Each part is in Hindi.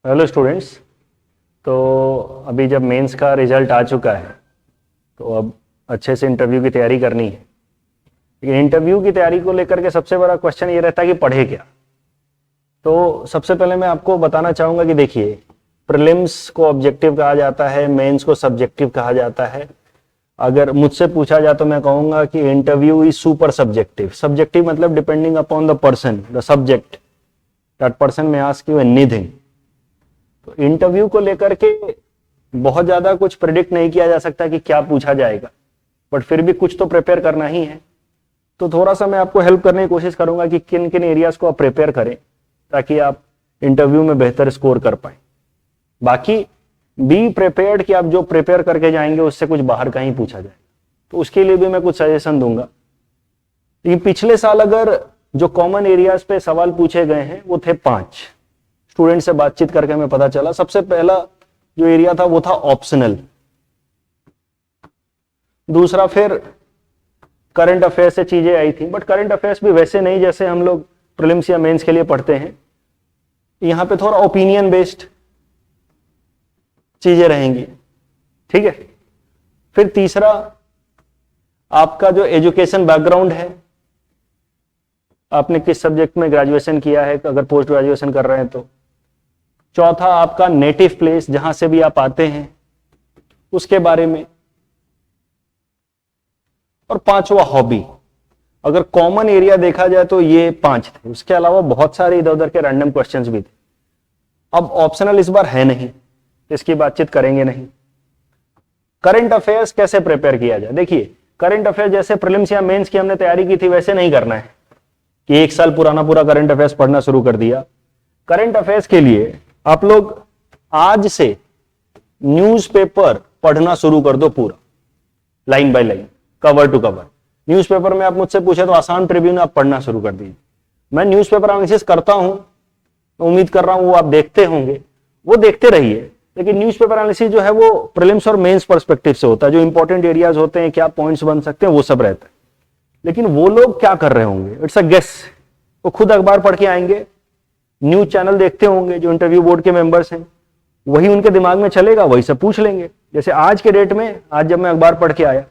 Hello students. तो अभी जब मेंस का रिजल्ट आ चुका है तो अब अच्छे से इंटरव्यू की तैयारी करनी है। लेकिन इंटरव्यू की तैयारी को लेकर के सबसे बड़ा क्वेश्चन ये रहता है कि पढ़े क्या। तो सबसे पहले मैं आपको बताना चाहूँगा कि देखिए, प्रीलिम्स को ऑब्जेक्टिव कहा जाता है, मेंस को सब्जेक्टिव कहा जाता है। अगर मुझसे पूछा जाए तो मैं कहूँगा कि interview is super subjective. Subjective मतलब depending upon the person, the subject, that person may ask you anything. तो इंटरव्यू को लेकर के बहुत ज्यादा कुछ प्रिडिक्ट नहीं किया जा सकता कि क्या पूछा जाएगा, बट फिर भी कुछ तो प्रिपेयर करना ही है। तो थोड़ा सा मैं आपको हेल्प करने की कोशिश करूंगा कि किन किन एरियाज को आप प्रिपेयर करें ताकि आप इंटरव्यू में बेहतर स्कोर कर पाए। बाकी बी प्रिपेयर्ड कि आप जो प्रिपेयर करके जाएंगे उससे कुछ बाहर का ही पूछा जाए, तो उसके लिए भी मैं कुछ सजेशन दूंगा। लेकिन पिछले साल अगर जो कॉमन एरियाज पे सवाल पूछे गए हैं वो थे 5। स्टूडेंट से बातचीत करके हमें पता चला सबसे पहला जो एरिया था वो था ऑप्शनल। दूसरा फिर करंट अफेयर्स से चीजें आई थी, बट करंट अफेयर्स भी वैसे नहीं जैसे हम लोग प्रीलिम्स या मेंस के लिए पढ़ते हैं। यहां पे थोड़ा ओपिनियन बेस्ड चीजें रहेंगी, ठीक है। फिर तीसरा आपका जो एजुकेशन बैकग्राउंड है, आपने किस सब्जेक्ट में ग्रेजुएशन किया है अगर पोस्ट ग्रेजुएशन कर रहे हैं तो। चौथा आपका नेटिव प्लेस, जहां से भी आप आते हैं उसके बारे में। और 5वां हॉबी। अगर कॉमन एरिया देखा जाए तो ये 5 थे, उसके अलावा बहुत सारे इधर उधर के रैंडम क्वेश्चंस भी थे। अब ऑप्शनल इस बार है नहीं, इसकी बातचीत करेंगे नहीं। करंट अफेयर्स कैसे प्रिपेयर किया जाए। देखिए, करंट अफेयर्स जैसे प्रीलिम्स या मेंस की हमने तैयारी की थी वैसे नहीं करना है कि 1 साल पुराना पूरा करंट अफेयर्स पढ़ना शुरू कर दिया। करंट अफेयर्स के लिए आप लोग आज से न्यूज़पेपर पढ़ना शुरू कर दो, पूरा line by line, cover to cover. Newspaper में आप मुझसे पूछे तो आसान ट्रिब्यून आप पढ़ना शुरू कर दीजिए। मैं न्यूज़पेपर एनालिसिस करता हूं, उम्मीद कर रहा हूं वो आप देखते होंगे, वो देखते रहिए। लेकिन न्यूज़पेपर एनालिसिस जो है वो प्रीलिम्स और मेंस पर्सपेक्टिव से होता है। जो इंपॉर्टेंट एरियाज होते हैं, क्या पॉइंट्स बन सकते हैं, वो सब रहता है। लेकिन वो लोग क्या कर रहे होंगे, इट्स अ गेस। वो खुद अखबार पढ़ के आएंगे, न्यूज चैनल देखते होंगे, जो इंटरव्यू बोर्ड के मेंबर्स हैं, वही उनके दिमाग में चलेगा, वही सब पूछ लेंगे। जैसे आज के डेट में, आज जब मैं अखबार पढ़ के आया,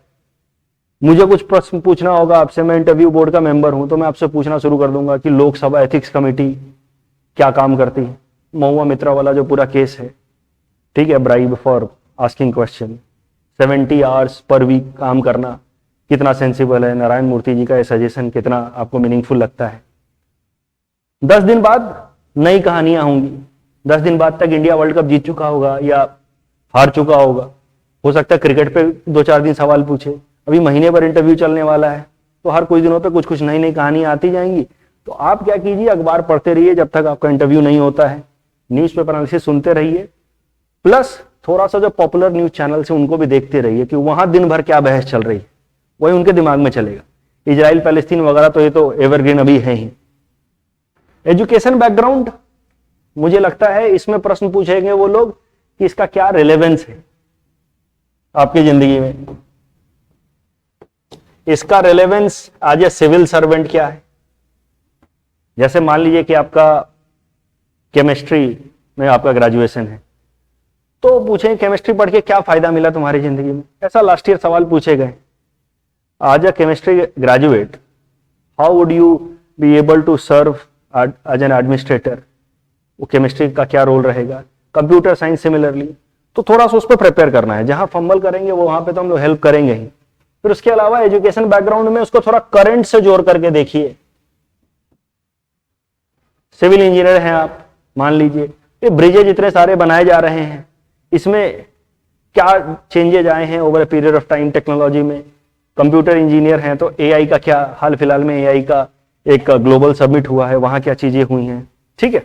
मुझे कुछ प्रश्न पूछना होगा आपसे, मैं इंटरव्यू बोर्ड का मेंबर हूं, तो मैं आपसे पूछना शुरू कर दूंगा कि लोकसभा एथिक्स कमेटी क्या काम करती है। महुआ मित्रा वाला जो पूरा केस है, ठीक है, bribe for asking question, 70 hours per week काम करना कितना सेंसिबल है, नारायण मूर्ति जी का ये सजेशन कितना आपको मीनिंगफुल लगता है। 10 दिन बाद नई कहानियां होंगी। 10 दिन बाद तक इंडिया वर्ल्ड कप जीत चुका होगा या हार चुका होगा। हो सकता है क्रिकेट पे 2-4 दिन सवाल पूछे। अभी महीने भर इंटरव्यू चलने वाला है, तो हर कुछ दिनों पे कुछ कुछ नई नई कहानियां आती जाएंगी। तो आप क्या कीजिए, अखबार पढ़ते रहिए जब तक आपका इंटरव्यू नहीं होता है, न्यूज़पेपर एनालिसिस सुनते रहिए, प्लस थोड़ा सा जो पॉपुलर न्यूज चैनल है उनको भी देखते रहिए कि वहां दिन भर क्या बहस चल रही है, वही उनके दिमाग में चलेगा। इजराइल पैलेस्तीन वगैरह तो ये तो एवरग्रीन अभी है ही। एजुकेशन बैकग्राउंड, मुझे लगता है इसमें प्रश्न पूछेंगे वो लोग कि इसका क्या रिलेवेंस है आपकी जिंदगी में। इसका रिलेवेंस आज ए सिविल सर्वेंट क्या है। जैसे मान लीजिए कि आपका केमिस्ट्री में आपका ग्रेजुएशन है, तो पूछें केमिस्ट्री पढ़ के क्या फायदा मिला तुम्हारी जिंदगी में। ऐसा लास्ट ईयर सवाल पूछे गए। आज a chemistry graduate, how would you be able to serve as an administrator. वो केमिस्ट्री का क्या रोल रहेगा। Computer science similarly. तो थोड़ा सा उस पर प्रिपेयर करना है। जहां फंबल करेंगे वो वहां पे तो हम लोग हेल्प करेंगे ही। फिर उसके अलावा एजुकेशन बैकग्राउंड में उसको थोड़ा करंट से जोड़ करके देखिए। सिविल इंजीनियर हैं आप, मान लीजिए ये ब्रिजेज इतने सारे बनाए जा रहे हैं, इसमें क्या चेंजेज आए हैं over a period of time technology में। कंप्यूटर इंजीनियर हैं तो एआई का क्या, हाल फिलहाल में एआई का एक ग्लोबल समिट हुआ है, वहां क्या चीजें हुई हैं, ठीक है।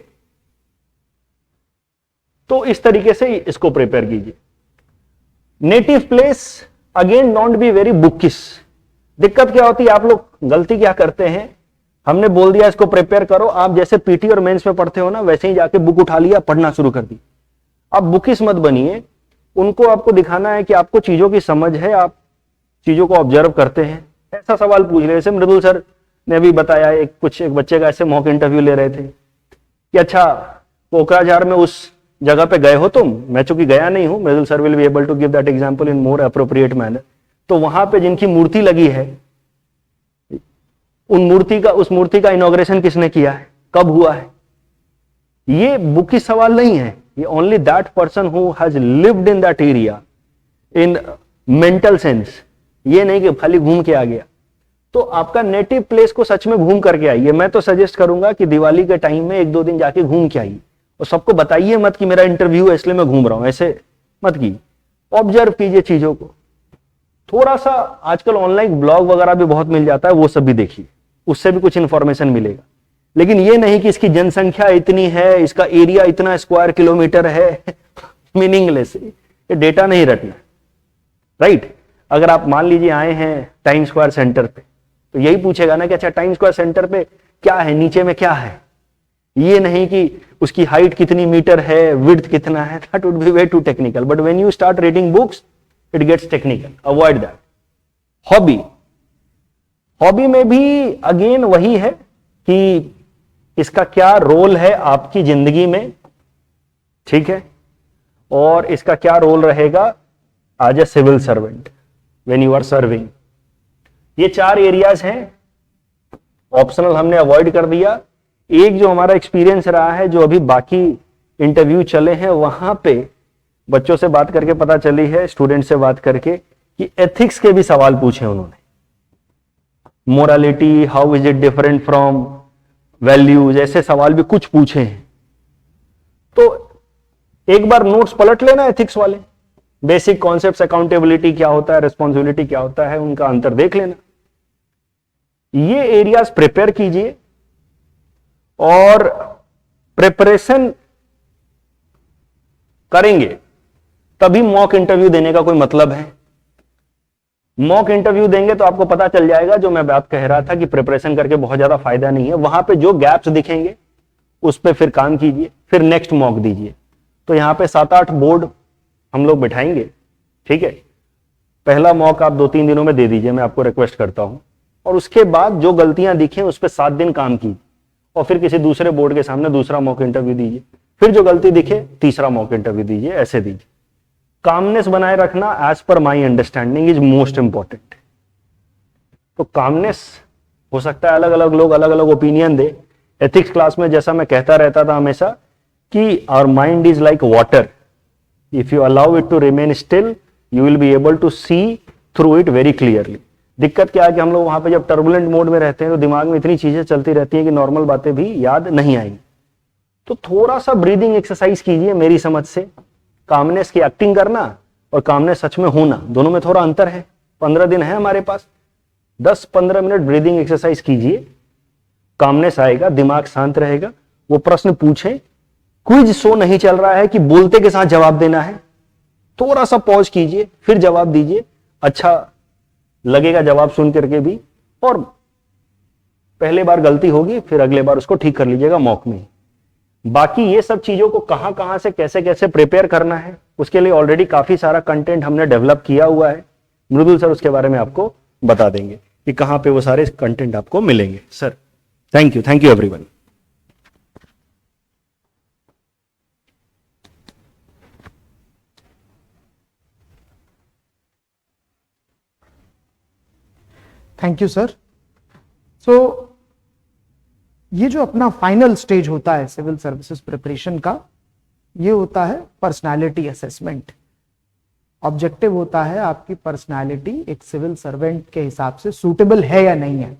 तो इस तरीके से इसको प्रिपेयर कीजिए। Native place, again don't be very bookish. दिक्कत क्या होती है, आप लोग गलती क्या करते हैं, हमने बोल दिया इसको प्रिपेयर करो, आप जैसे पीटी और मेंस में पढ़ते हो ना, वैसे ही जाके बुक उठा लिया, पढ़ना शुरू कर दी। आप बुकिश मत बनिए। उनको आपको दिखाना है कि आपको चीजों की समझ है, आप चीजों को ऑब्जर्व करते हैं। ऐसा सवाल पूछ रहे, जैसे मृदुल सर ने अभी बताया, एक बच्चे का ऐसे मॉक इंटरव्यू ले रहे थे कि अच्छा कोकराझार में उस जगह पे गए हो तुम, मैं चूंकि गया नहीं हूं, Mridul sir will be able to give that example in more appropriate manner. तो वहां पे जिनकी मूर्ति लगी है, उस मूर्ति का इनॉग्रेशन किसने किया है, कब हुआ है, ये बुक की सवाल नहीं है। ये only that person who has lived in that area in mental sense, ये नहीं कि खाली घूम के आ गया। तो आपका नेटिव प्लेस को सच में घूम करके आइए। मैं तो सजेस्ट करूंगा कि दिवाली के टाइम में 1-2 दिन जाके घूम के आइए, और सबको बताइए मत कि मेरा इंटरव्यू है इसलिए मैं घूम रहा हूं, ऐसे मत कीजिए। ऑब्जर्व कीजिए चीजों को थोड़ा सा। आजकल ऑनलाइन ब्लॉग वगैरह भी बहुत मिल जाता है, वो सब भी देखिए, उससे भी कुछ इंफॉर्मेशन मिलेगा। लेकिन ये नहीं कि इसकी जनसंख्या इतनी है, इसका एरिया इतना स्क्वायर किलोमीटर है, मीनिंगलेस, ये डेटा नहीं रटना, राइट। अगर आप मान लीजिए आए हैं टाइम स्क्वायर सेंटर पे, तो यही पूछेगा ना कि अच्छा टाइम स्क्वायर सेंटर पे क्या है, नीचे में क्या है। ये नहीं कि उसकी हाइट कितनी मीटर है, विड्थ कितना है, that would be way too technical. But when you start reading books it gets technical, avoid that. Hobby में भी अगेन वही है कि इसका क्या रोल है आपकी जिंदगी में, ठीक है, और इसका क्या रोल रहेगा as a civil servant when you are serving. ये 4 एरियाज हैं, ऑप्शनल हमने अवॉइड कर दिया। एक जो हमारा एक्सपीरियंस रहा है, जो अभी बाकी इंटरव्यू चले हैं, वहां पे बच्चों से बात करके पता चली है, स्टूडेंट से बात करके, कि एथिक्स के भी सवाल पूछे उन्होंने। Morality, how is it different from values, ऐसे सवाल भी कुछ पूछे हैं। तो एक बार नोट्स पलट लेना एथिक्स वाले, बेसिक कॉन्सेप्ट्स, अकाउंटेबिलिटी क्या होता है, रिस्पॉन्सिबिलिटी क्या होता है, उनका अंतर देख लेना। ये एरियाज प्रिपेयर कीजिए, और प्रिपरेशन करेंगे तभी मॉक इंटरव्यू देने का कोई मतलब है। मॉक इंटरव्यू देंगे तो आपको पता चल जाएगा, जो मैं बात कह रहा था कि प्रिपरेशन करके बहुत ज्यादा फायदा नहीं है। वहां पे जो गैप्स दिखेंगे उस पर फिर काम कीजिए, फिर नेक्स्ट मॉक दीजिए। तो यहां पे 7-8 बोर्ड हम लोग बिठाएंगे, ठीक है। पहला मॉक आप 2-3 दिनों में दे दीजिए, मैं आपको रिक्वेस्ट करता हूं। और उसके बाद जो गलतियां दिखें उस पर 7 दिन काम कीजिए, और फिर किसी दूसरे बोर्ड के सामने दूसरा मॉक इंटरव्यू दीजिए। फिर जो गलती दिखे तीसरा मॉक इंटरव्यू दीजिए, ऐसे दीजिए। कामनेस बनाए रखना as per my understanding is most important. तो कामनेस हो सकता है अलग अलग लोग अलग अलग ओपिनियन दे। एथिक्स क्लास में जैसा मैं कहता रहता था हमेशा कि our mind is like water, if you allow it to remain still you will be able to see through it very clearly. दिक्कत क्या है कि हम लोग वहां पे जब टर्बुलेंट मोड में रहते हैं तो दिमाग में इतनी चीजें चलती रहती हैं कि नॉर्मल बातें भी याद नहीं आएंगी। तो थोड़ा सा ब्रीदिंग एक्सरसाइज कीजिए। मेरी समझ से कामनेस की एक्टिंग करना और कामनेस सच में होना, दोनों में थोड़ा अंतर है। 15 दिन है हमारे पास, 10-15 मिनट ब्रीदिंग एक्सरसाइज कीजिए, कामनेस आएगा, दिमाग शांत रहेगा। वो प्रश्न पूछे, क्विज शो नहीं चल रहा है कि बोलते के साथ जवाब देना है। थोड़ा सा पॉज कीजिए, फिर जवाब दीजिए, अच्छा लगेगा जवाब सुन करके भी। और पहले बार गलती होगी, फिर अगले बार उसको ठीक कर लीजिएगा मॉक में। बाकी ये सब चीजों को कहां कहां से कैसे कैसे प्रिपेयर करना है, उसके लिए ऑलरेडी काफी सारा कंटेंट हमने डेवलप किया हुआ है। मृदुल सर उसके बारे में आपको बता देंगे कि कहां पे वो सारे कंटेंट आपको मिलेंगे। Sir thank you everyone. Thank you sir. So ये जो अपना फाइनल स्टेज होता है सिविल सर्विसेज प्रिपरेशन का, ये होता है पर्सनालिटी असेसमेंट। ऑब्जेक्टिव होता है आपकी पर्सनालिटी एक सिविल सर्वेंट के हिसाब से सूटेबल है या नहीं है।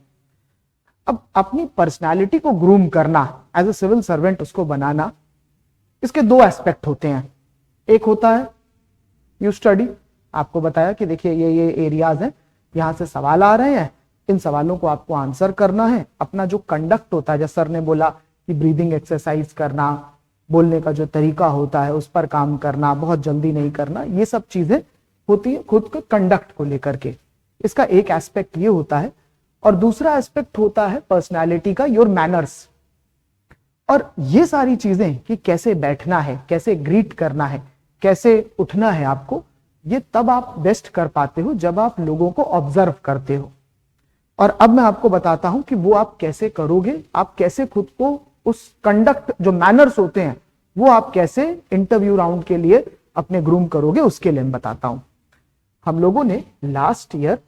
अब अपनी पर्सनालिटी को ग्रूम करना, एज ए सिविल सर्वेंट उसको बनाना, इसके 2 एस्पेक्ट होते हैं। एक होता है यू स्टडी, आपको बताया कि देखिए ये एरियाज हैं, यहां से सवाल आ रहे हैं, इन सवालों को आपको आंसर करना है। अपना जो कंडक्ट होता है, जैसे सर ने बोला कि ब्रीदिंग एक्सरसाइज करना, बोलने का जो तरीका होता है उस पर काम करना, बहुत जल्दी नहीं करना, ये सब चीजें होती है खुद के कंडक्ट को लेकर के। इसका एक एस्पेक्ट ये होता है। और दूसरा एस्पेक्ट होता है पर्सनालिटी का, योर मैनर्स। और ये सारी चीजें कि कैसे बैठना है, कैसे ग्रीट करना है, कैसे उठना है आपको, ये तब आप बेस्ट कर पाते हो जब आप लोगों को ऑब्जर्व करते हो। और अब मैं आपको बताता हूं कि वो आप कैसे करोगे, आप कैसे खुद को उस कंडक्ट जो मैनर्स होते हैं वो आप कैसे इंटरव्यू राउंड के लिए अपने ग्रूम करोगे उसके लिए मैं बताता हूं। हम लोगों ने लास्ट ईयर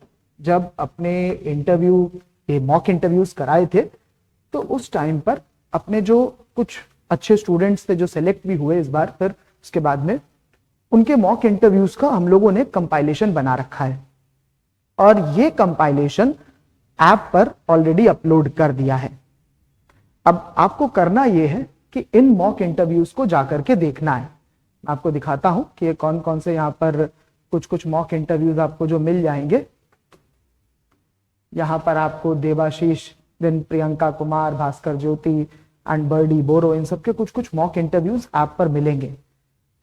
जब अपने इंटरव्यू के मॉक इंटरव्यूज कराए थे तो उस टाइम पर अपने जो कुछ अच्छे स्टूडेंट्स थे जो सेलेक्ट भी हुए इस बार, फिर उसके बाद में उनके मॉक इंटरव्यूज का हम लोगों ने कंपाइलेशन बना रखा है और ये कंपाइलेशन ऐप पर ऑलरेडी अपलोड कर दिया है। अब आपको करना यह है कि इन मॉक इंटरव्यूज को जाकर के देखना है। मैं आपको दिखाता हूं कि ये कौन कौन से यहां पर कुछ कुछ मॉक इंटरव्यूज आपको जो मिल जाएंगे। यहां पर आपको देवाशीष, देन प्रियंका कुमार, भास्कर ज्योति एंड बर्डी बोरो, इन सबके कुछ कुछ मॉक इंटरव्यूज ऐप पर मिलेंगे।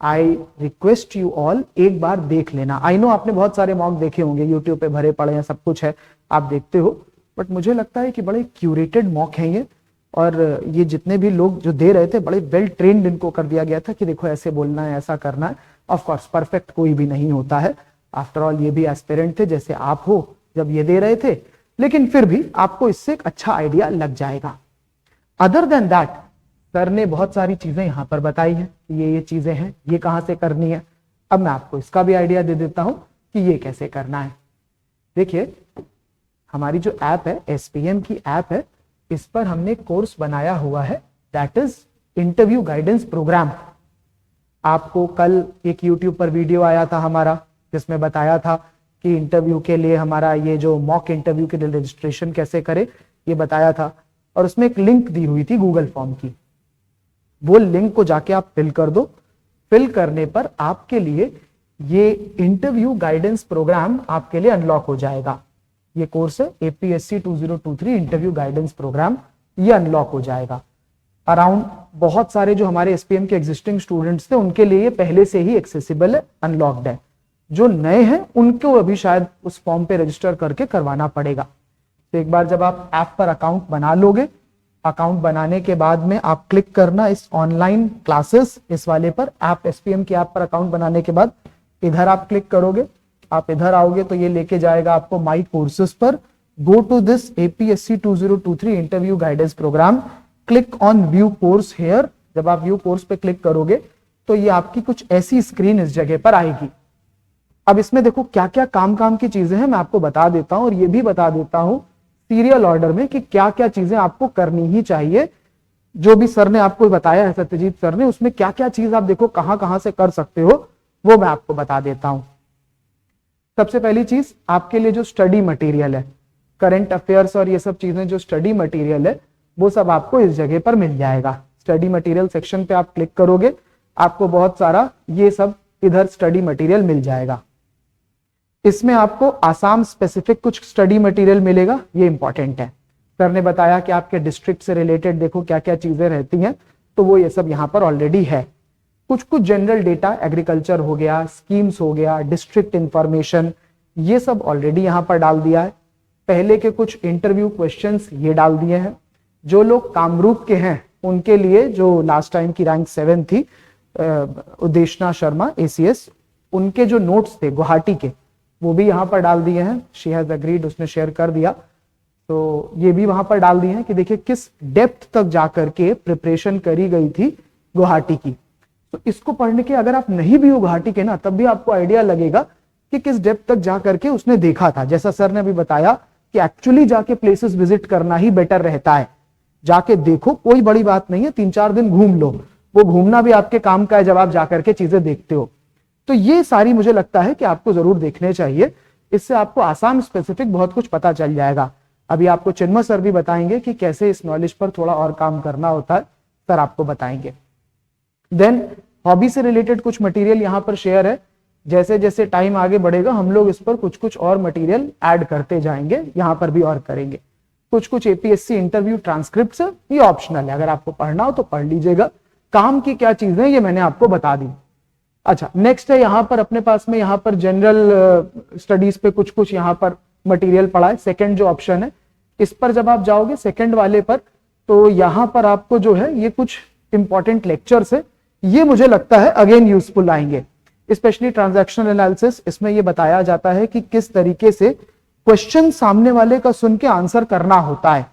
आई रिक्वेस्ट यू ऑल एक बार देख लेना। आई नो आपने बहुत सारे मॉक देखे होंगे, यूट्यूब पे भरे पड़े हैं, सब कुछ है, आप देखते हो, बट मुझे लगता है कि बड़े क्यूरेटेड मॉक हैं ये, और ये जितने भी लोग जो दे रहे थे बड़े वेल ट्रेन्ड इनको कर दिया गया था कि देखो ऐसे बोलना है, ऐसा करना है। ऑफ कोर्स परफेक्ट कोई भी नहीं होता है, आफ्टर ऑल ये भी एस्पिरेंट थे जैसे आप हो जब ये दे रहे थे, लेकिन फिर भी आपको इससे एक अच्छा आइडिया लग जाएगा। अदर देन दैट सर ने बहुत सारी चीजें यहां पर बताई हैं, ये चीजें हैं, ये कहां से करनी है। अब मैं आपको इसका भी आइडिया दे देता हूं कि ये कैसे करना है। देखिए हमारी जो ऐप है, एसपीएम की ऐप है, इस पर हमने कोर्स बनाया हुआ है, that is interview guidance program. आपको कल एक यूट्यूब पर वीडियो आया था हमारा जिसमें बताया था कि इंटरव्यू के लिए हमारा ये जो मॉक इंटरव्यू के लिए रजिस्ट्रेशन कैसे करे, ये बताया था, और उसमें एक लिंक दी हुई थी गूगल फॉर्म की। वो लिंक को जाके आप फिल कर दो। फिल करने पर आपके लिए ये इंटरव्यू गाइडेंस प्रोग्राम आपके लिए अनलॉक हो जाएगा। ये कोर्स है एपीएससी 2023 इंटरव्यू गाइडेंस प्रोग्राम, ये अनलॉक हो जाएगा। अराउंड बहुत सारे जो हमारे एसपीएम के एग्जिस्टिंग स्टूडेंट्स थे उनके लिए ये पहले से ही एक्सेसिबल है, अनलॉक्ड है। जो नए हैं उनको अभी शायद उस फॉर्म पे रजिस्टर करके करवाना पड़ेगा। तो एक बार जब आप ऐप पर अकाउंट बना लोगे, अकाउंट बनाने के बाद में आप क्लिक करना इस ऑनलाइन क्लासेस इस वाले पर, ऐप एसपीएम की ऐप पर अकाउंट बनाने के बाद इधर आप क्लिक करोगे, आप इधर आओगे तो ये लेके जाएगा आपको माई कोर्सेज पर। Go to this APSC 2023 interview guidance program, click on view course here. जब आप व्यू कोर्स पे क्लिक करोगे तो ये आपकी कुछ ऐसी स्क्रीन इस जगह पर आएगी। अब इसमें देखो क्या क्या काम की चीजें हैं मैं आपको बता देता हूं, और ये भी बता देता हूं सीरियल ऑर्डर में कि क्या क्या चीजें आपको करनी ही चाहिए। जो भी सर ने आपको बताया है, सत्यजीत सर ने, उसमें क्या क्या चीज आप देखो कहां से कर सकते हो वो मैं आपको बता देता हूं। सबसे पहली चीज, आपके लिए जो स्टडी मटेरियल है, करंट अफेयर्स और ये सब चीजें जो स्टडी मटेरियल है वो सब आपको इस जगह पर मिल जाएगा। स्टडी मटेरियल सेक्शन पे आप क्लिक करोगे, आपको बहुत सारा ये सब इधर स्टडी मटेरियल मिल जाएगा। इसमें आपको आसाम स्पेसिफिक कुछ स्टडी मटेरियल मिलेगा, ये इंपॉर्टेंट है। सर ने बताया कि आपके डिस्ट्रिक्ट से रिलेटेड देखो क्या क्या चीजें रहती हैं, तो वो ये सब यहाँ पर ऑलरेडी है। कुछ कुछ जनरल डेटा, एग्रीकल्चर हो गया, स्कीम्स हो गया, डिस्ट्रिक्ट इंफॉर्मेशन, ये सब ऑलरेडी यहाँ पर डाल दिया है। पहले के कुछ इंटरव्यू क्वेश्चंस ये डाल दिए हैं। जो लोग कामरूप के हैं उनके लिए जो लास्ट टाइम की रैंक 7 थी, उदेशना शर्मा एसीएस, उनके जो नोट्स थे गुवाहाटी के वो भी यहाँ पर डाल दिए हैं। शी हैज एग्रीड, उसने शेयर कर दिया, तो ये भी वहां पर डाल दिए हैं कि देखिए किस डेप्थ तक जाकर के प्रिपरेशन करी गई थी गुवाहाटी की। तो इसको पढ़ने के अगर आप नहीं भी हो गुवाहाटी के ना, तब भी आपको आइडिया लगेगा कि किस डेप्थ तक जाकर के उसने देखा था। जैसा सर ने अभी बताया कि एक्चुअली जाके प्लेसेस विजिट करना ही बेटर रहता है। जाके देखो, कोई बड़ी बात नहीं है, 3-4 दिन घूम लो, वो घूमना भी आपके काम का है जब आप जाकर के चीजें देखते हो। तो ये सारी मुझे लगता है कि आपको जरूर देखने चाहिए, इससे आपको आसाम स्पेसिफिक बहुत कुछ पता चल जाएगा। अभी आपको चिन्मय सर भी बताएंगे कि कैसे इस नॉलेज पर थोड़ा और काम करना होता है, सर आपको बताएंगे। देन हॉबी से रिलेटेड कुछ मटेरियल यहाँ पर शेयर है। जैसे जैसे टाइम आगे बढ़ेगा हम लोग इस पर कुछ कुछ और मटेरियल ऐड करते जाएंगे, यहाँ पर भी और करेंगे। कुछ कुछ एपीएससी इंटरव्यू ट्रांसक्रिप्ट है, ये ऑप्शनल है, अगर आपको पढ़ना हो तो पढ़ लीजिएगा। काम की क्या चीजें ये मैंने आपको बता दी। अच्छा, नेक्स्ट है यहाँ पर अपने पास में, यहाँ पर जनरल स्टडीज पे कुछ कुछ यहाँ पर मटेरियल पड़ा है। सेकंड जो ऑप्शन है इस पर जब आप जाओगे सेकंड वाले पर, तो यहाँ पर आपको जो है ये कुछ इंपॉर्टेंट लेक्चर्स है, ये मुझे लगता है अगेन यूजफुल आएंगे, स्पेशली ट्रांजैक्शनल एनालिसिस। इसमें ये बताया जाता है कि किस तरीके से क्वेश्चन सामने वाले का सुन के आंसर करना होता है।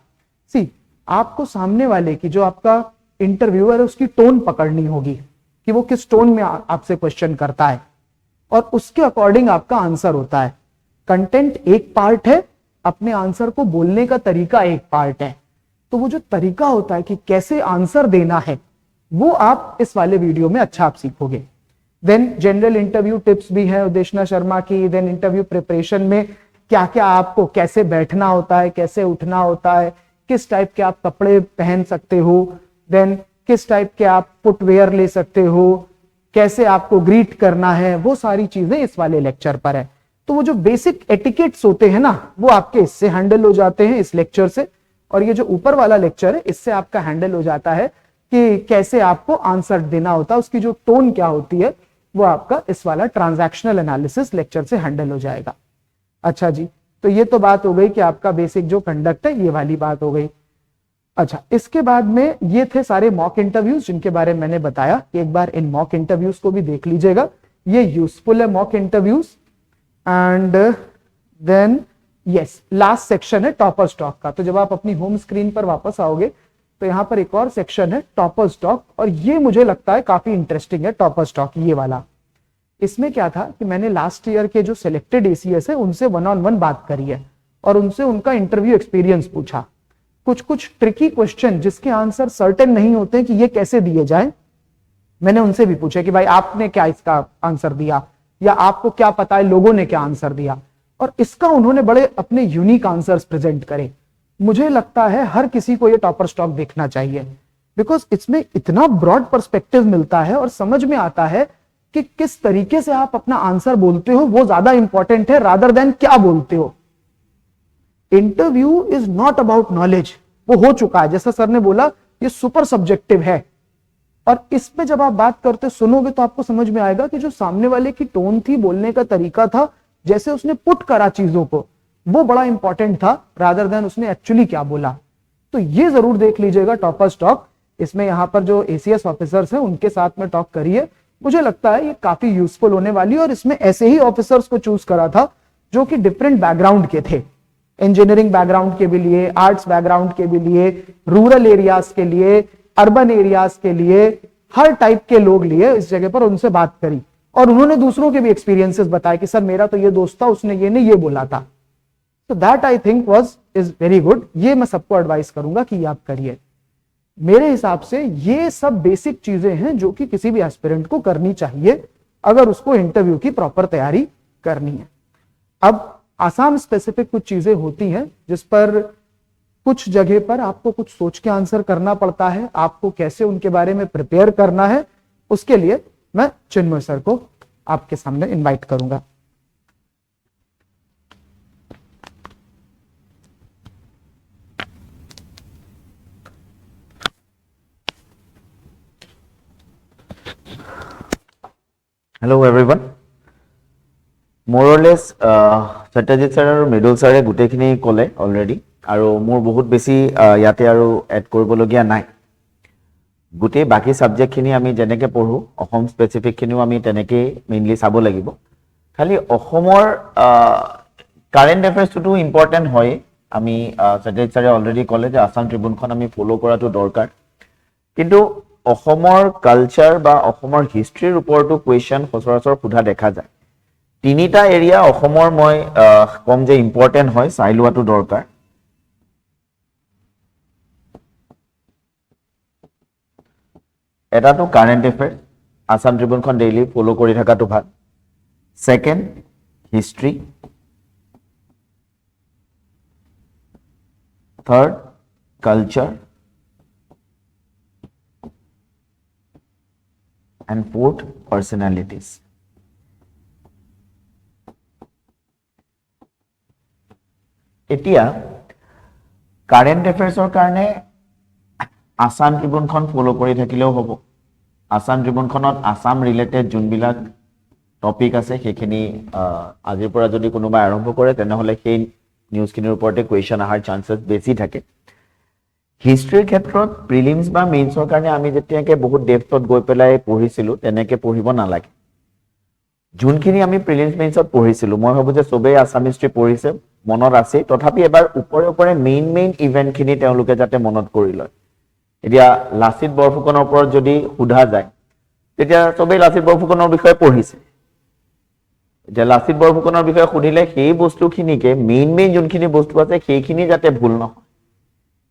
सी, आपको सामने वाले की जो आपका इंटरव्यूअर है उसकी टोन पकड़नी होगी कि वो किस टोन में आपसे क्वेश्चन करता है और उसके अकॉर्डिंग आपका आंसर होता है। कंटेंट एक पार्ट है, अपने आंसर को बोलने का तरीका एक पार्ट है। तो वो जो तरीका होता है कि कैसे आंसर देना है वो आप इस वाले वीडियो में अच्छा आप सीखोगे। देन जनरल इंटरव्यू टिप्स भी है उदेशना शर्मा की। देन इंटरव्यू प्रिपरेशन में क्या क्या आपको कैसे बैठना होता है, कैसे उठना होता है, किस टाइप के आप कपड़े पहन सकते हो, देन किस टाइप के आप फुटवेयर ले सकते हो, कैसे आपको ग्रीट करना है, वो सारी चीजें इस वाले लेक्चर पर है। तो वो जो बेसिक एटिकेट्स होते हैं ना वो आपके इससे हैंडल हो जाते हैं इस लेक्चर से, और ये जो ऊपर वाला लेक्चर है इससे आपका हैंडल हो जाता है कि कैसे आपको आंसर देना होता है, उसकी जो टोन क्या होती है वो आपका इस वाला ट्रांजैक्शनल एनालिसिस लेक्चर से हैंडल हो जाएगा। अच्छा जी, तो ये तो बात हो गई कि आपका बेसिक जो कंडक्ट है ये वाली बात हो गई। अच्छा, इसके बाद में ये थे सारे मॉक इंटरव्यूज जिनके बारे में मैंने बताया। एक बार इन मॉक इंटरव्यूज को भी देख लीजिएगा, ये यूजफुल है mock interviews. And then yes, last section है टॉपर स्टॉक का। तो जब आप अपनी होम स्क्रीन पर वापस आओगे तो यहां पर एक और सेक्शन है टॉपर स्टॉक, और ये मुझे लगता है काफी इंटरेस्टिंग है टॉपर स्टॉक ये वाला। इसमें क्या था कि मैंने लास्ट ईयर के जो सिलेक्टेड एसीएस है उनसे 1-on-1 बात करी है और उनसे उनका इंटरव्यू एक्सपीरियंस पूछा। कुछ कुछ ट्रिकी क्वेश्चन जिसके आंसर सर्टेन नहीं होते कि ये कैसे दिए जाए, मैंने उनसे भी पूछा कि भाई आपने क्या इसका आंसर दिया, या आपको क्या पता है लोगों ने क्या आंसर दिया, और इसका उन्होंने बड़े अपने यूनिक आंसर्स प्रेजेंट करे। मुझे लगता है हर किसी को ये टॉपर स्टॉक देखना चाहिए, बिकॉज इसमें इतना ब्रॉड पर्सपेक्टिव मिलता है और समझ में आता है कि किस तरीके से आप अपना आंसर बोलते हो वो ज्यादा इंपॉर्टेंट है रादर देन क्या बोलते हो। Interview is not about knowledge, वो हो चुका है, जैसा सर ने बोला ये सुपर सब्जेक्टिव है। और इस पे जब आप बात करते सुनोगे तो आपको समझ में आएगा कि जो सामने वाले की टोन थी, बोलने का तरीका था, जैसे उसने पुट करा चीजों को, वो बड़ा इंपॉर्टेंट था रादर देन उसने एक्चुअली क्या बोला। तो ये जरूर देख लीजिएगा टॉपर स्टॉक। इसमें यहां पर जो एसीएस ऑफिसर्स हैं उनके साथ में टॉक करिए, मुझे लगता है ये काफी यूजफुल होने वाली है। और इसमें ऐसे ही ऑफिसर्स को चूज करा था जो कि डिफरेंट बैकग्राउंड के थे, इंजीनियरिंग बैकग्राउंड के भी लिए, आर्ट्स बैकग्राउंड के भी लिए, रूरल एरियाज के लिए, अर्बन एरियाज के लिए, हर टाइप के लोग लिए इस जगह पर, उनसे बात करी और उन्होंने दूसरों के भी एक्सपीरियंसेस बताए कि सर मेरा तो ये दोस्त था, उसने ये नहीं ये बोला था। तो that I think is very good. ये मैं सबको एडवाइस करूंगा कि आप करिए। मेरे हिसाब से ये सब बेसिक चीजें हैं जो कि किसी भी एस्पिरेंट को करनी चाहिए अगर उसको इंटरव्यू की प्रॉपर तैयारी करनी है। अब आसाम स्पेसिफिक कुछ चीजें होती हैं जिस पर कुछ जगह पर आपको कुछ सोच के आंसर करना पड़ता है, आपको कैसे उनके बारे में प्रिपेयर करना है, उसके लिए मैं चिन्मय सर को आपके सामने इनवाइट करूंगा। Hello everyone. More or less, Satyajit sir আৰু মৃদুল sir গুটেখিনি ক'লে already, আৰু মোৰ বহুত বেছি ইয়াতে আৰু এড কৰিবলগীয়া নাই। গুটেই বাকি সাবজেক্টখিনি আমি যেনেকৈ পঢ়ো, অসম স্পেচিফিকখিনিও আমি তেনেকৈ মেইনলি চাব লাগিব। খালি অসমৰ কাৰেণ্ট এফেয়াৰ্ছটো ইম্পৰ্টেণ্ট হয়। আমি সত্যজিৎ ছাৰে অলৰেডি ক'লে যে আসাম ট্ৰিবিউনখন আমি ফ'ল' কৰাটো দৰকাৰ, কিন্তু অসমৰ কালচাৰ বা অসমৰ হিষ্ট্ৰীৰ ওপৰতো কুৱেশ্যন সচৰাচৰ সোধা দেখা যায়। তিনিটা এৰিয়া অসমৰ মই কম যে ইম্পৰ্টেণ্ট হয়, চাই লোৱাটো দৰকাৰ। এটাটো কাৰেণ্ট এফেয়াৰ, আসাম ট্ৰিবিউনখন ডেইলি ফ'ল' কৰি থকাটো ভাল। Second history, third culture, and fourth personalities. এতিয়া কারেন্ট এফেয়ার্সৰ কাৰণে আসাম ট্ৰিবিউনখন ফলো কৰি থাকিলেও হ'ব। আসাম ট্ৰিবিউনখনত আসাম ৰিলেটেড যোনবিলাক টপিক আছে সেইখিনি আজিৰ পৰা যদি কোনোবাই আৰম্ভ কৰে তেনেহ'লে সেই নিউজখিনিৰ ওপৰতে কুৱেশ্যন অহাৰ চান্সেছ বেছি থাকে। হিষ্ট্ৰীৰ ক্ষেত্ৰত প্ৰিলিমছ বা মেইনছৰ কাৰণে আমি যেতিয়াকৈ বহুত ডেপথত গৈ পেলাই পঢ়িছিলোঁ তেনেকৈ পঢ়িব নালাগে। যোনখিনি আমি প্ৰিলিমছ মেইনছত পঢ়িছিলোঁ, মই ভাবোঁ যে চবেই আসাম হিষ্ট্ৰী পঢ়িছে, মনত আছে, তথাপি এবাৰ ওপৰে ওপৰে মেইন ইভেণ্টখিনি তেওঁলোকে যাতে মনত কৰি লয়। এতিয়া লাচিত বৰফুকনৰ ওপৰত যদি সোধা যায় তেতিয়া চবেই লাচিত বৰফুকনৰ বিষয়ে পঢ়িছে এতিয়া লাচিত বৰফুকনৰ বিষয়ে সুধিলে সেই বস্তুখিনিকে মেইন যোনখিনি বস্তু আছে সেইখিনি যাতে ভুল নহয়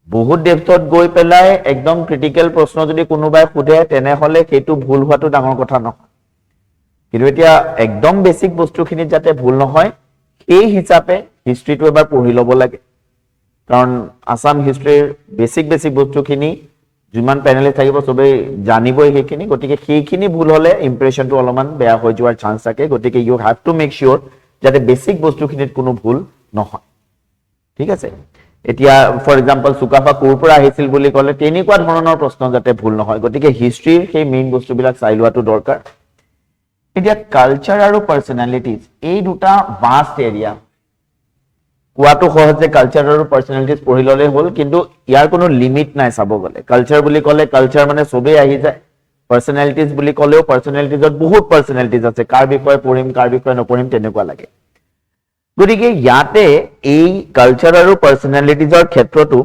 বহুত ডেপথত গৈ পেলাই একদম ক্ৰিটিকেল প্ৰশ্ন যদি কোনোবাই সোধে তেনেহলে সেইটো ভুল হোৱাটো ডাঙৰ কথা নহয় কিন্তু এতিয়া একদম বেসিক বস্তুখিনিত যাতে ভুল নহয় সেই হিচাপে হিষ্ট্ৰীটো এবাৰ পঢ়ি ল'ব লাগে কাৰণ আসাম হিষ্ট্ৰীৰ বেসিক বস্তুখিনি যিমান পেনেলিষ্ট থাকিব সবেই জানিবই সেইখিনি গতিকে সেইখিনি ভুল হলে ইমপ্ৰেশনটো অলপমান বেয়া হৈ যোৱাৰ চান্স থাকে গতিকে you have to make sure যাতে বেসিক বস্তুখিনিত কোনো ভুল নহয় ঠিক আছে এতিয়া ফৰ এক্সাম্পল সুকাফা ক'ৰ পৰা আহিছিল বুলি ক'লে তেনেকুৱা ধৰণৰ প্ৰশ্ন যাতে ভুল নহয় গতিকে হিষ্ট্ৰীৰ সেই মেইন বস্তুবিলাক চাই লোৱাটো দৰকাৰ এতিয়া কালচাৰ আৰু পাৰ্সোনালিটিজ এই দুটা ভাষ্ট এৰিয়া কোৱাটো সহজ যে কালচাৰ আৰু পাৰ্সোনালিটিজ পঢ়ি ল'লে হ'ল কিন্তু ইয়াৰ কোনো লিমিট নাই চাব গ'লে কালচাৰ বুলি ক'লে কালচাৰ মানে সবেই আহি যায় পাৰ্সোনালিটিজ বুলি ক'লেও পাৰ্সোনালিটিজত বহুত পাৰ্সোনালিটিজ আছে কাৰ বিষয়ে পঢ়িম কাৰ বিষয়ে নপঢ়িম তেনেকুৱা লাগে গতিকে ইয়াতে এই কালচাৰ আৰু পাৰ্সোনালিটিজৰ ক্ষেত্ৰটো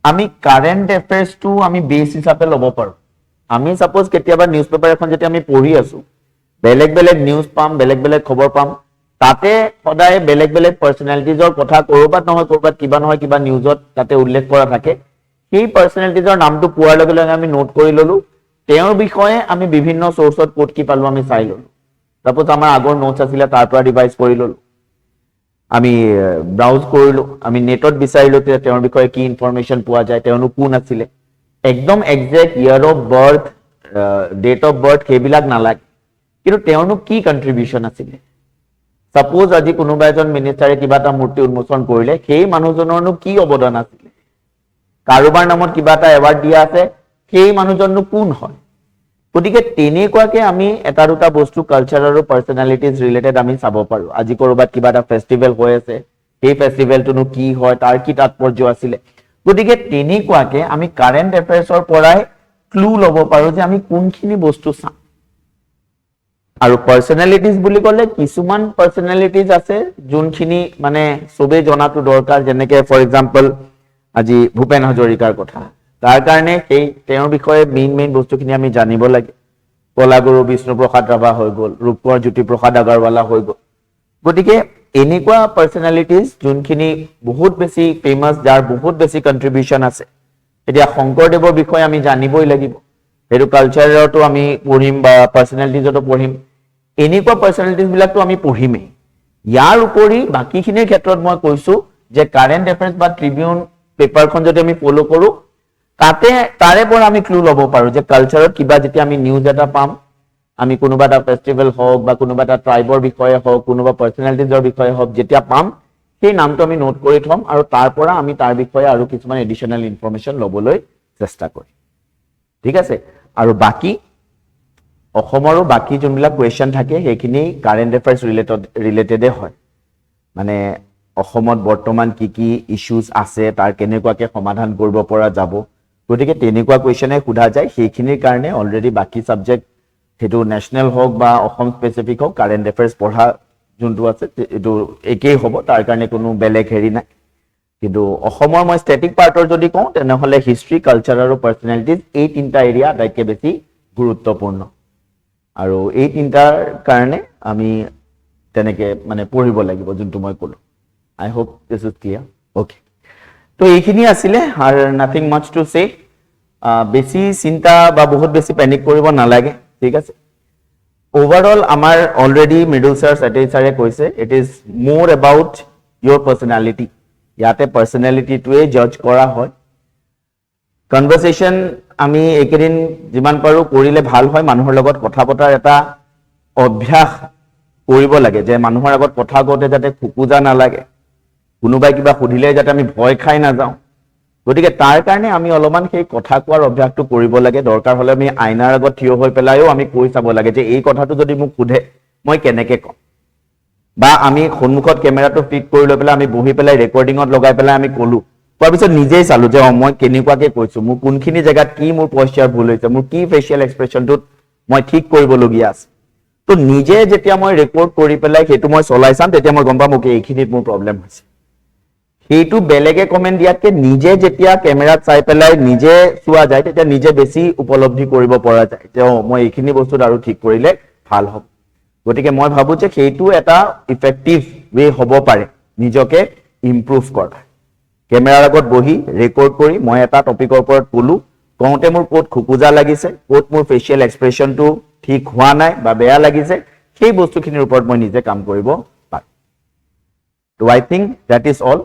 আমি কাৰেণ্ট এফেয়াৰ্সটো আমি বেস হিচাপে ল'ব পাৰো আমি সাপোজ কেতিয়াবা নিউজ পেপাৰ এখন যেতিয়া আমি পঢ়ি আছো বেলেগ নিউজ পাম বেলেগ খবৰ পাম তাতে সদায় বেলেগ পাৰ্সোনালিটিজৰ কথা কৰবাত নহয় কিবা নিউজত তাতে উল্লেখ কৰা থাকে সেই পাৰ্সোনালিটিজৰ নামটো পোৱাৰ লগে লগে আমি নোট কৰি ললো তেওঁৰ বিষয়ে আমি বিভিন্ন সোৰ্সত ক'ত কি পালো আমি চাই ললো সাপোজ আমাৰ আগৰ নোটছ আছিল তাৰ পৰা ৰিভাইজ কৰি ললো আমি ব্ৰাউজ কৰিলো আমি নেটত বিচাৰিলো তেওঁৰ বিষয়ে কি ইনফৰমেশন পোৱা যায় তেওঁনো কোন আছিল একদম exact year of birth date of birth সেইবিলাক নালাগে কিন্তু তেওঁনো কি কন্ট্ৰিবিউশন আছিল সাপোজ আজি কোনোবা এজন মিনিষ্টাৰে কিবা এটা মূৰ্তি উন্মোচন কৰিলে সেই মানুহজনৰনো কি অৱদান আছিল কাৰোবাৰ নামত কিবা এটা এৱাৰ্ড দিয়া আছে সেই মানুহজননো কোন হয় গতিকে তেনেকুৱাকে আমি এটা দুটা বস্তু কালচাৰ আৰু পাৰ্সোনালিটিজ ৰিলেটেড আমি চাব পাৰো আজি কৰবাত কিবা এটা ফেষ্টিভেল হৈ আছে সেই ফেষ্টিভেলটোনো কি হয় তাৰ কি তাৎপৰ্য আছিল গতিকে তেনেকুৱাকে আমি কাৰেণ্ট এফেয়াৰ্সৰ পৰাই ক্লু ল'ব পাৰো যে আমি কোনখিনি বস্তু চাম আৰু পাৰ্সোনালিটিজ বুলি ক'লে কিছুমান পাৰ্সোনালিটিজ আছে যোনখিনি মানে সবেই জনাটো দৰকাৰ যেনেকে ফৰ এক্সাম্পল আজি ভূপেন হাজৰিকাৰ কথা তাৰ কাৰণে সেই তেওঁৰ বিষয়ে মেইন বস্তুখিনি আমি জানিব লাগে কলাগুৰু বিষ্ণুপ্ৰসাদ ৰাভা হৈ গ'ল ৰূপকোঁৱৰ জ্যোতিপ্ৰসাদ আগৰৱালা হৈ গ'ল গতিকে এনেকুৱা পাৰ্সোনালিটিজ যোনখিনি বহুত বেছি ফেমাস যাৰ বহুত বেছি কন্ট্ৰিবিউশন আছে এতিয়া শংকৰদেৱৰ বিষয়ে আমি জানিবই লাগিব হেতু কালচাৰটো আমি পঢ়িম বা পাৰ্সোনালিটিজটো পঢ়িম এনেকুৱা পাৰ্সোনালিটিজ বিলাকটো আমি পঢ়িমেই ইয়াৰ উপৰি বাকিখিনিৰ ক্ষেত্ৰত মই কৈছো যে কাৰেণ্ট এফেয়াৰ্স বা ট্ৰিবিউন পেপাৰখন যদি আমি ফলো কৰো তাৰে পৰা আমি ক্লু ল'ব পাৰো যে কালচাৰত কিবা যেতিয়া আমি নিউজ এটা পাম আমি কোনোবা এটা ফেষ্টিভেল হওক বা কোনোবা এটা ট্ৰাইবৰ বিষয়ে হওক কোনোবা পাৰ্সোনালিটিজৰ বিষয়ে হওক যেতিয়া পাম সেই নামটো আমি নোট কৰি থম আৰু তাৰ পৰা আমি তাৰ বিষয়ে আৰু কিছুমান এডিশনাল ইনফৰমেশন ল'বলৈ চেষ্টা কৰিম ঠিক আছে আৰু বাকি অসমৰো বাকি যোনবিলাক কোৱেশ্চন থাকে সেইখিনি কাৰেণ্ট এফেয়াৰ্স ৰিলেটেডে হয় মানে অসমত বৰ্তমান কি ইস্যুজ আছে তাৰ কেনেকুৱাকে সমাধান কৰিব পৰা যাব গতিকে তেনেকুৱা কোৱেশ্চনে সোধা যায় সেইখিনিৰ কাৰণে অলৰেডি বাকি সাবজেক্ট হেতু নেশনেল হওক বা অসম স্পেসিফিক হওক কাৰেণ্ট এফেয়াৰ্স পঢ়া যোনটো আছে এটো একেই হ'ব তাৰ কাৰণে কোনো বেলেগ হেৰি নাই কিন্তু অসমৰ মই ষ্টেটিক পাৰ্টৰ যদি কওঁ তেনেহলে হিষ্ট্ৰী কালচাৰ আৰু পাৰ্সোনালিটিজ এই তিনটা এৰিয়া আটাইতকৈ বেছি গুৰুত্বপূৰ্ণ আৰু এই তিনটাৰ কাৰণে আমি তেনেকে মানে পঢ়িব লাগিব যোনটো মই ক'লো I hope this is clear okay তো এইখিনি আছিলে আর নাথিং মাচ টু সে বেছি চিন্তা বা বহুত বেছি প্যানিক কৰিব নালাগে ঠিক আছে ওভাৰঅল আমাৰ অলৰেডি মিডল স্যাৰ স্যাটেজ স্যাৰে কৈছে it is more about your personality ইয়াতে পাৰ্সোনালিটিটোৱে জাজ কৰা হয় কনভাৰসেশন আমি একেদিন যিমান পাৰো কৰিলে ভাল হয় মানুহৰ লগত কথা পতাৰ এটা অভ্যাস কৰিব লাগে যে মানুহৰ আগত কথা কওঁতে যাতে খুকুজা নালাগে কোনোবাই কিবা সুধিলে যাতে আমি ভয় খাই না যাওঁ গতিকে তাৰ কাৰণে আমি অলপমান সেই কথা কোৱাৰ অভ্যাসটো কৰিব লাগে দৰকাৰ হলে আমি আইনাৰ আগত থিয় হৈ পেলাইও আমি কৈ চাব লাগে যে এই কথাটো যদি মোক সুধে মই কেনেকে কম বা আমি সন্মুখত কেমেৰাটো ফিট কৰি লৈ পেলাই আমি বহি পেলাই ৰেকৰ্ডিঙত লগাই পেলাই আমি কলো কোৱাৰ পিছত নিজেই চালো যে মই কেনেকুৱাকে কৈছো মোৰ কোনখিনি জায়গাত কি মোৰ পশ্চাৰ ভুল হৈছে মোৰ কি ফেচিয়েল এক্সপ্ৰেছনটোত মই ঠিক কৰিবলগীয়া আছে তো নিজে যেতিয়া মই ৰেকৰ্ড কৰি পেলাই সেইটো মই চলাই চাম তেতিয়া মই গম পাম ওকে এইখিনিত মোৰ প্ৰব্লেম হৈছে সেইটো বেলেগে কমেন্ট দিয়াতকে নিজে যেতিয়া কেমেৰাত চাই পেলাই নিজে চোৱা যায় তেতিয়া নিজে বেছি উপলব্ধি কৰিব পৰা যায় যে মই এইখিনি বস্তুত আৰু ঠিক কৰিলে ভাল হ'ব গতিকে মই ভাবো যে সেইটো এটা ইফেক্টিভ ৱে হ'ব পাৰে নিজকে ইমপ্ৰুভ কৰা কেমেৰাৰ আগত বহি ৰেকৰ্ড কৰি মই এটা টপিকৰ ওপৰত ক'লো কওঁতে মোৰ ক'ত খুকুজা লাগিছে ক'ত মোৰ ফেচিয়েল এক্সপ্ৰেছনটো ঠিক হোৱা নাই বা বেয়া লাগিছে সেই বস্তুখিনিৰ ওপৰত মই নিজে কাম কৰিব পাৰোঁ তো I think that is all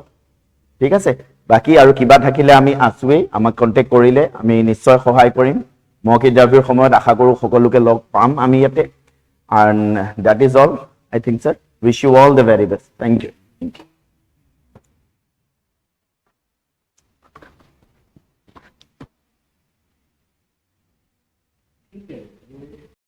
ঠিক আছে বাকি আৰু কিবা থাকিলে আমি আছোৱেই আমাক কন্টেক্ট কৰিলে আমি নিশ্চয় সহায় কৰিম মক ইণ্টাৰভিউৰ সময়ত আশা কৰোঁ সকলোকে লগ পাম আমি ইয়াতে and that is all I think sir wish you all the very best thank you